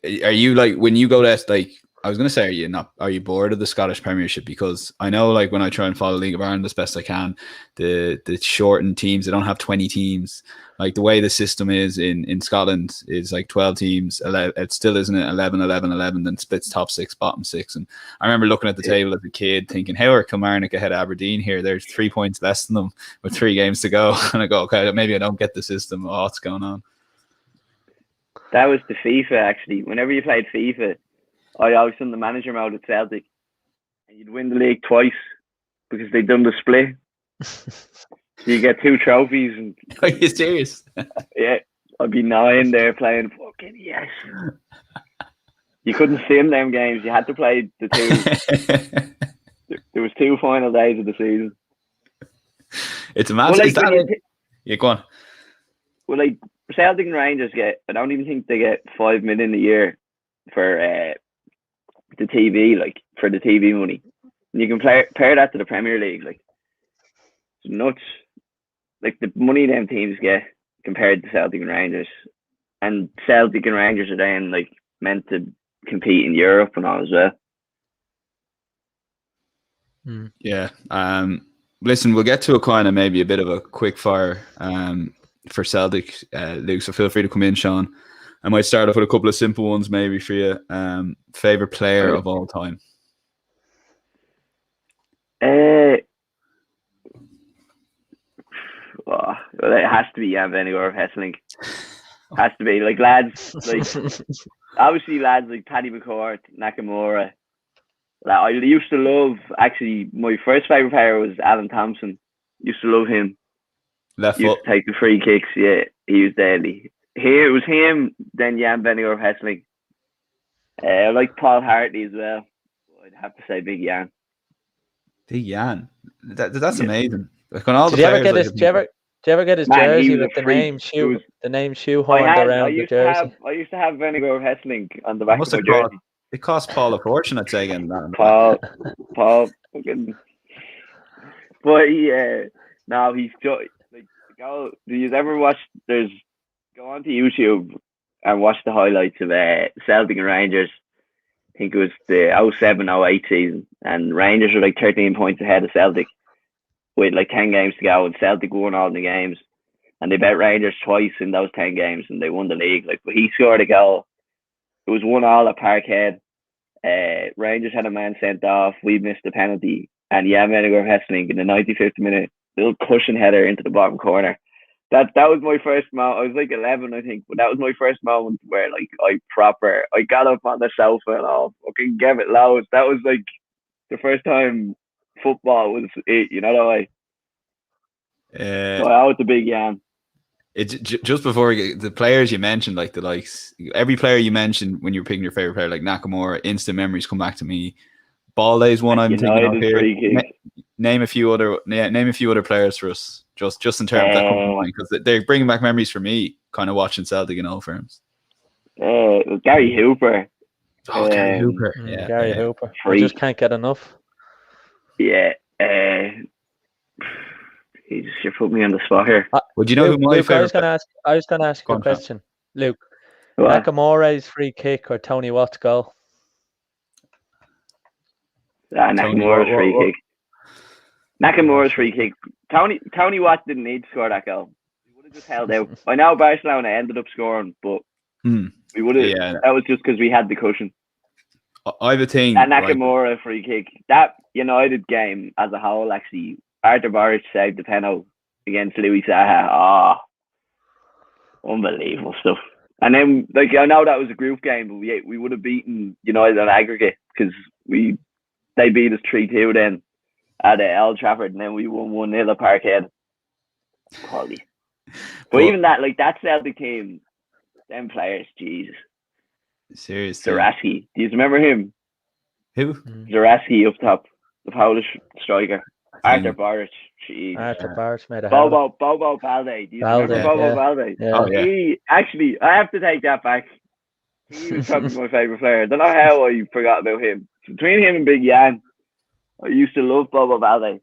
you, like, when you go to, like, I was going to say, are you bored of the Scottish Premiership? Because I know, like, when I try and follow League of Ireland as best I can, the shortened teams, they don't have 20 teams. Like, the way the system is in Scotland is like 12 teams. It still isn't it 11, 11, 11, then splits top 6, bottom 6. And I remember looking at the table as a kid thinking, how are Kilmarnock ahead of Aberdeen here? There's 3 points less than them with 3 games to go. And I go, okay, maybe I don't get the system. Oh, what's going on?
That was the FIFA, actually. Whenever you played FIFA, I always done the manager mode at Celtic, and you'd win the league twice because they'd done the split. So you get 2 trophies. And
are you serious?
Yeah, I'd be 9 there playing. Fucking yes. You couldn't sim them games. You had to play the 2. There was 2 final days of the season.
It's a massive.
Well, like,
yeah, go on.
Well, like, Celtic and Rangers I don't even think they get 5 million a year for the TV, like, for the TV money. And you can pair that to the Premier League, like, it's nuts. Like, the money them teams get compared to Celtic and Rangers, and Celtic and Rangers are then, like, meant to compete in Europe and all as well.
Yeah. Listen, we'll get to a kind of maybe a bit of a quick fire for Celtic, Luke, so feel free to come in, Sean. I might start off with a couple of simple ones maybe for you. Favorite player of all time?
Well, it has to be Jan Vennegoor Hesseling. Has to be, like, lads, like, obviously lads like Paddy McCourt, Nakamura. Like, I used to love, actually, my first favourite player was Alan Thompson. Used to love him.
Left foot.
Used to take the free kicks, yeah. He was deadly. Here it was him, then Jan Vennegoor Hesseling. I like Paul Hartley as well. I'd have to say Big Jan.
Big Jan. That's amazing. Like, on all
Did
the
you ever
players,
get his? Did you ever get his jersey with the name shoehorned around the jersey?
I used to have Vennegoor Hesseling on the back of my jersey.
It cost Paul a fortune, I'd say, again.
Paul, fucking. But now he's just like, go. Do you ever watch? Go onto YouTube and watch the highlights of Celtic and Rangers. I think it was the 07-08 season, and Rangers were like 13 points ahead of Celtic with like 10 games to go, and Celtic won all the games, and they bet Rangers twice in those 10 games, and they won the league. Like, but he scored a goal. It was 1-1 at Parkhead. Rangers had a man sent off. We missed the penalty, and Jan Vennegoor Hesseling in the 95th minute, little cushion header into the bottom corner. That was my first moment. I was like 11, I think, but that was my first moment where, like, I got up on the sofa and I fucking gave it loads. That was like the first time football was it, you know that way. So I was the Big Jan.
It's just before the players you mentioned, like the likes, every player you mentioned when you were picking your favorite player, like Nakamura, instant memories come back to me. Balde's one I'm thinking of here. Name a few other players for us, just in terms that come to mind, because they're bringing back memories for me, kind of watching Celtic in old firms.
Gary Hooper.
Gary Hooper.
Yeah, Gary Hooper. I just can't get enough.
Yeah. You put me on the spot here.
Would you know
Luke,
who my favorite?
I was going to ask you a question, Luke. What? Nakamura's free kick or Tony Watt's goal?
Nakamura's free kick. Nakamura's free kick. Tony Watt didn't need to score that goal. have just held out. I know Barcelona ended up scoring, but we would have.
Yeah.
That was just because we had the cushion.
I have a thing.
That Nakamura free kick, that United game as a whole, actually, Arthur Boric saved the penalty against Louis Saha. Unbelievable stuff. And then, like, I know that was a group game, but we would have beaten United on aggregate because they beat us 3-2 then at Old Trafford, and then we won 1-0 at Parkhead. Quality. But even that, like, that Celtic team, them players, Jesus.
Seriously.
Zaraski. Do you remember him?
Who?
Zaraski up top, the Polish striker. Arthur Boric.
Arthur Boric made a
Bobo Balde. Do you remember Bobo Balde?
Yeah.
Oh, yeah.
I have to take that back. He was probably my favourite player. I don't know how I forgot about him. Between him and Big Yan, I used to love Bobo Balde.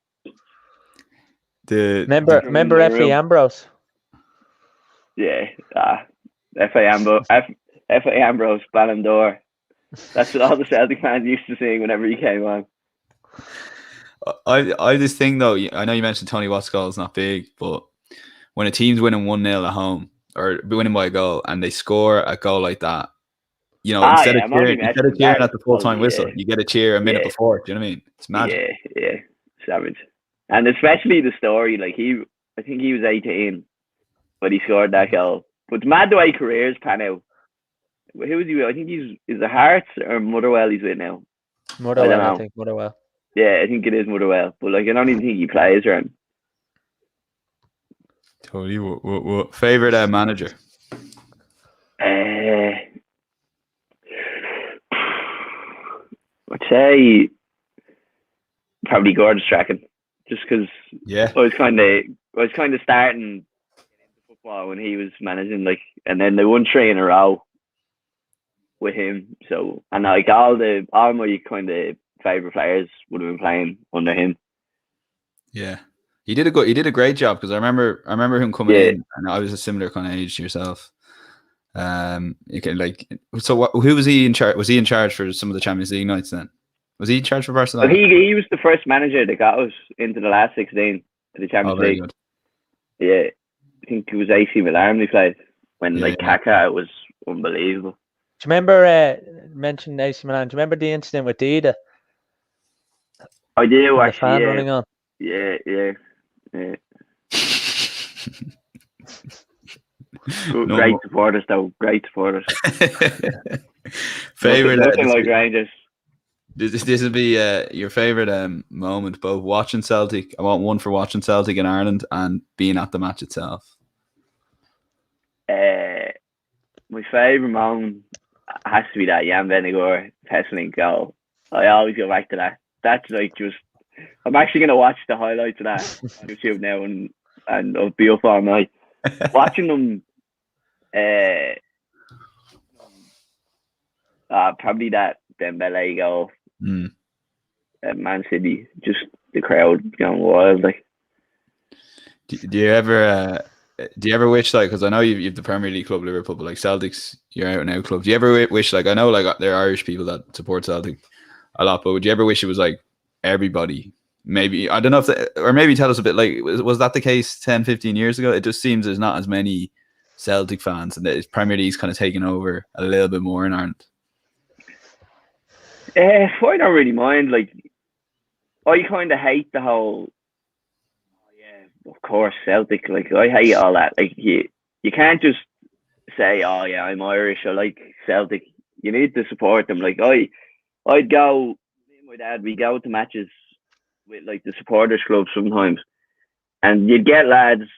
Remember F.A. Ambrose?
Yeah. F.A. Ambrose, Ballon d'Or. That's what all the Celtic fans used to sing whenever he came on.
I this thing though. I know you mentioned Tony Watt's goal is not big, but when a team's winning 1-0 at home or winning by a goal and they score a goal like that, instead of cheering at the full-time whistle, you get a cheer a minute before. Do you know what I mean? It's magic.
Yeah, savage. And especially the story, like I think he was 18, but he scored that goal. But it's mad the way careers pan out. Who is he with? I think is it Hearts or Motherwell he's with now?
Motherwell, I think. Motherwell.
Yeah, I think it is Motherwell. But like, I don't even think he plays around.
Totally. What favorite manager?
I'd say probably Gordon Strachan, just because I was kind of starting football when he was managing, like, and then they won 3 in a row with him. So, and like all my kind of favorite players would have been playing under him.
Yeah, he did a great job because I remember him coming in, and I was a similar kind of age to yourself. Who was he in charge? Was he in charge for some of the Champions League nights then? Was he in charge for Barcelona?
Well, he was the first manager that got us into the last 16 of the Champions League.
Good.
Yeah, I think it was AC Milan we played when Kaká, it was unbelievable.
Do you remember mentioning AC Milan? Do you remember the incident with Dida?
I do actually.
The fan running on.
Yeah. Great supporters though. Great supporters.
Favorite.
Nothing like Rangers.
This will be your favorite moment, both watching Celtic. I want one for watching Celtic in Ireland and being at the match itself.
My favorite moment has to be that Jan Vennegoor Pesselink goal. I always go back to that. That's like just. I'm actually gonna watch the highlights of that on YouTube now, and I'll be up all night watching them. Probably that Dembele goal at Man City. Just the crowd going wild. Like,
do you ever wish, like, because I know you've the Premier League club Liverpool, but like Celtic's your out and out club. Do you ever wish, like, I know like there are Irish people that support Celtic a lot, but would you ever wish it was like everybody? Maybe, I don't know or maybe tell us a bit, like, was that the case 10, 15 years ago? It just seems there's not as many Celtic fans, and the Premier League's kind of taken over a little bit more in Ireland.
I don't really mind. Like, I kind of hate the whole. Of course, Celtic. Like, I hate all that. Like, you can't just say, "Oh yeah, I'm Irish. I like Celtic." You need to support them. Like, I'd go. Me and my dad, we go to matches with like the supporters club sometimes, and you'd get lads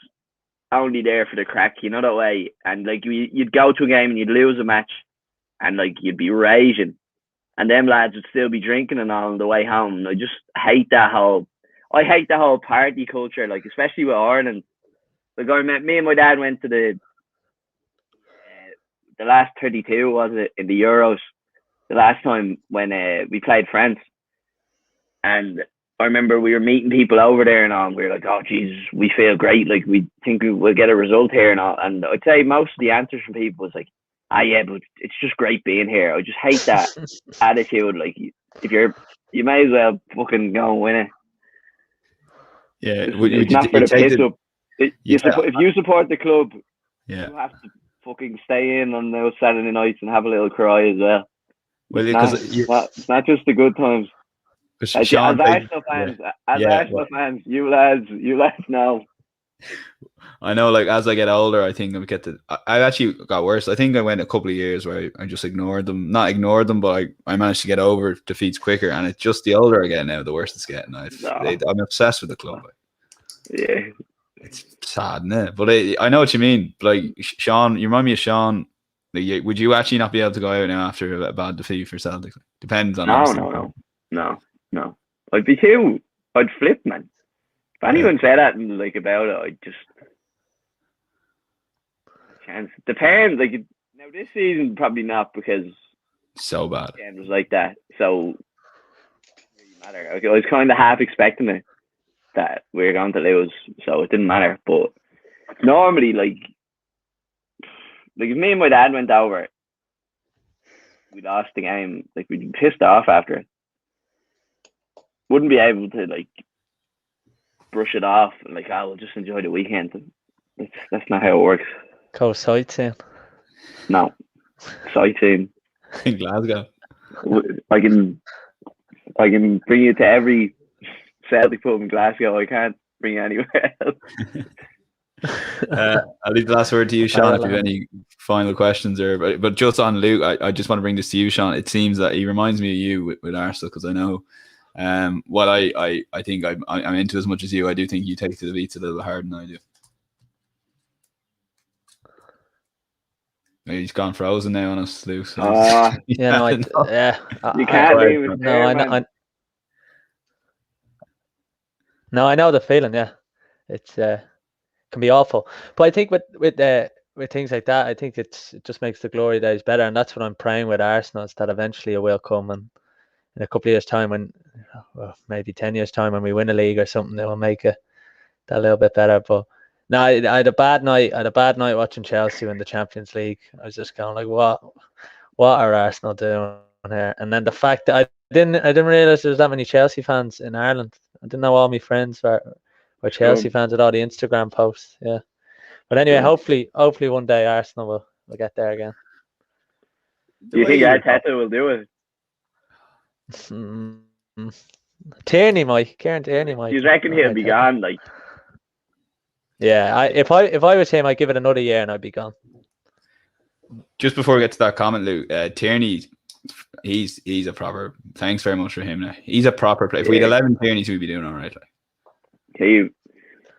only there for the crack, that way. And like you'd go to a game and you'd lose a match, and like you'd be raging, and them lads would still be drinking and all on the way home. And I just hate that whole. I hate the whole party culture, like, especially with Ireland. Like, me and my dad went to the last 32, was it, in the Euros, the last time when we played France. And I remember we were meeting people over there and all, and we were like, oh, Jesus, we feel great. Like, we think we'll get a result here and all. And I'd say most of the answers from people was like, yeah, but it's just great being here. I just hate that attitude. Like, you may as well fucking go and win it.
Yeah,
it's not for the piss up. If you support the club,
Yeah.
you have to fucking stay in on those Saturday nights and have a little cry as well.
Well,
It's not just the good times. As
Sean,
Arsenal fans, you lads know.
I know, like, as I get older, I think I actually got worse. I think I went a couple of years where I just ignored them. Not ignored them, but I managed to get over defeats quicker. And it's just the older I get now, the worse it's getting. I'm obsessed with the club.
Yeah.
It's sad, isn't it? But I know what you mean. Like, Sean, you remind me of Sean. Like, would you actually not be able to go out now after a bad defeat for Celtic? Depends on.
No. I'd flip, man. If anyone said that and like about it, I'd just chance. Depends. Like, now this season probably not, because
so bad.
It was like that. So it didn't really matter. I was kind of half expecting it that we were going to lose, so it didn't matter. But normally, like if me and my dad went over, we lost the game. Like, we'd be pissed off after it. Wouldn't be able to like brush it off and like, we'll just enjoy the weekend. That's not how it works.
Go sightseeing.
No, sightseeing.
In Glasgow.
I can bring you to every Celtic pub in Glasgow. I can't bring you anywhere else.
I'll leave the last word to you, Sean, if you have any final questions. But just on Luke, I just want to bring this to you, Sean. It seems that he reminds me of you with Arsenal, because I know what I think I'm into as much as you. I do think you take to the beats a little harder than I do. He's gone frozen now on us, Luke. So.
You can't
leave it. I know the feeling. Yeah, it's can be awful. But I think with things like that, I think it just makes the glory days better, and that's what I'm praying with Arsenal, is that eventually it will come, and in a couple of years' time, maybe 10 years' time, when we win a league or something, they will make it that little bit better. But no, I had a bad night. Watching Chelsea win the Champions League. I was just going like, what are Arsenal doing here? And then the fact that I didn't realize there was that many Chelsea fans in Ireland. I didn't know all my friends were Chelsea fans with all the Instagram posts. Yeah, but anyway, hopefully one day Arsenal will get there again.
Do you think Arteta will do it?
Kieran Tierney might.
You reckon he'll be gone? Like,
yeah, if I was him, I'd give it another year and I'd be gone.
Just before we get to that comment, Luke, Tierney, he's a proper. Thanks very much for him. Now he's a proper player. If we had 11 Tierneys, we'd be doing all right. Like.
He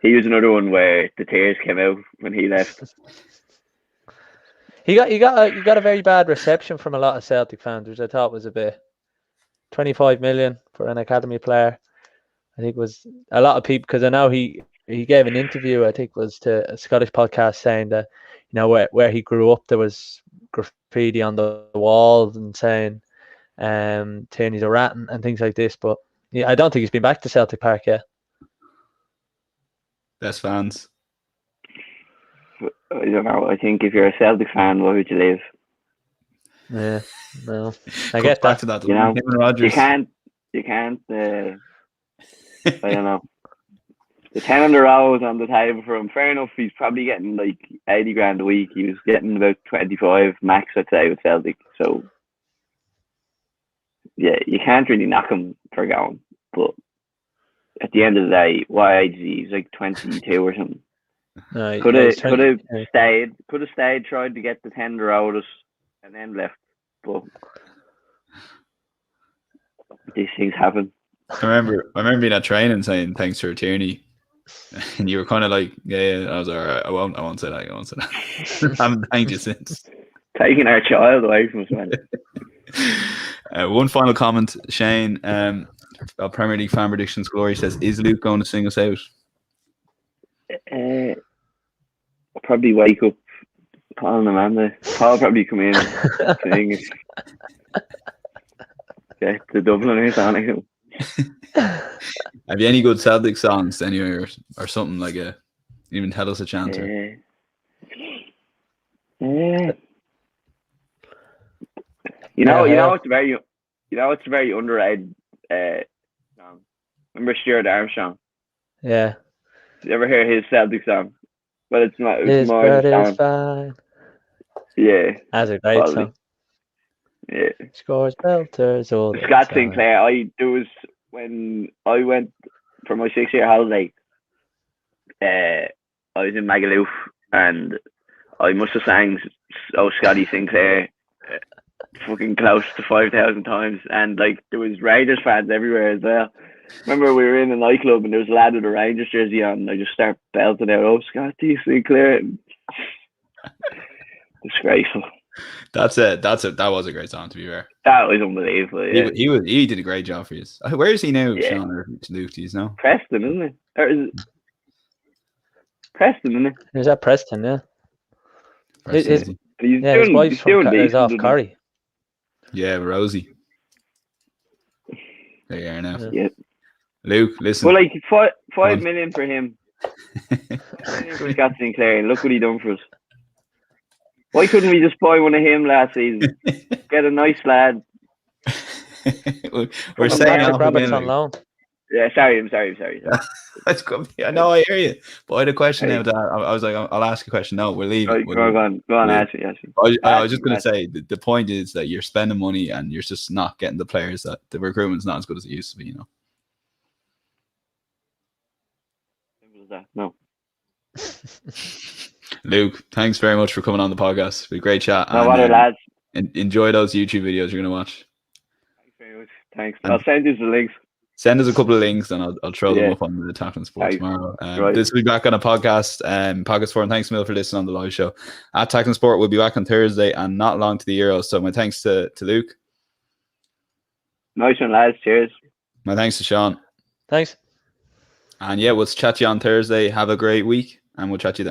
was another one where the tears came out when he left.
He got a very bad reception from a lot of Celtic fans, which I thought was a bit. 25 million for an academy player. I think was a lot of people, because I know he gave an interview, I think was to a Scottish podcast, saying that, you know, where he grew up there was graffiti on the walls and saying Tierney's a rat and things like this. But yeah, I don't think he's been back to Celtic Park yet.
Best fans.
I don't know. I think if you're a Celtic fan, why would you leave?
Yeah, no. I get
back to that.
You know,
Rodgers.
You can't. I don't know. The 10 on the road on the table for him. Fair enough. He's probably getting like 80 grand a week. He was getting about 25 max, I'd say, with Celtic. So yeah, you can't really knock him for going. But at the end of the day, what age is he? He's like 22 or something.
No,
could have stayed. Could have stayed. Tried to get the 10 on the road and then left. But these things happen.
I remember being at training saying thanks for Tierney, and you were kind of like, yeah, I was all right. I won't say that. I haven't thanked you since.
Taking our child away from us, man.
One final comment, Shane. Premier League fan predictions glory says, is Luke going to sing us out?
I'll probably wake up Paul and Amanda. Paul probably come in sing it. Get the Dubliners on it.
Have you any good Celtic songs anyway, or something like a? Even tell us a chant.
It's very underrated song. Remember Stuart Armstrong?
Yeah.
You ever hear his Celtic song? Well, it's not. It's
His
more
blood
the
is
song.
fine.
Yeah,
That's a great
quality.
song.
Yeah.
Scores belters all the
Scott
time.
Sinclair. There was when I went for my 6-year holiday. I was in Magaluf and I must have sang "Oh Scotty Sinclair" fucking close to 5,000 times, and like there was Rangers fans everywhere as well. Remember we were in a nightclub and there was a lad with a Rangers jersey on, and I just start belting out "Oh Scotty Sinclair." Disgraceful.
That's it. That was a great song, to be fair.
That was unbelievable. Yeah.
He did a great job for you. Where is he now,
Yeah.
Sean or Luke? Do you know?
Preston, isn't it? Or is it Preston, isn't it?
Is that Preston? Yeah. His
He's
his
doing,
wife's
he's
from
doing
is
decent,
off
isn't he?
Corrie.
Yeah, Rosie. There you are now.
Yeah.
Luke, listen.
Well, like five
on.
million for him. 5 million for Scott Sinclair, and look what he done for us. Why couldn't we just buy one of him last season? Get a nice lad.
We're saying
Patrick Roberts on loan.
Yeah, I'm sorry.
That's good. I know, I hear you. But I had a question now. That I was like, I'll ask a question. No, we're leaving.
Right, go on, ask me.
I was just going to say the point is that you're spending money and you're just not getting the players. That the recruitment's not as good as it used to be. You know.
Simple as that. No.
Luke, thanks very much for coming on the podcast. It's been a great chat.
No bother, lads.
Enjoy those YouTube videos you're going to watch.
Thanks very much. Thanks. I'll send you the links.
Send us a couple of links and I'll throw them up on the Tackling Sport tomorrow. This will be back on a podcast. Podcast Forum. Thanks, Mill, for listening on the live show. At Tackling Sport, we'll be back on Thursday and not long to the Euros. So my thanks to Luke.
Nice one, lads. Cheers.
My thanks to Sean.
Thanks.
And yeah, we'll chat to you on Thursday. Have a great week and we'll chat to you then.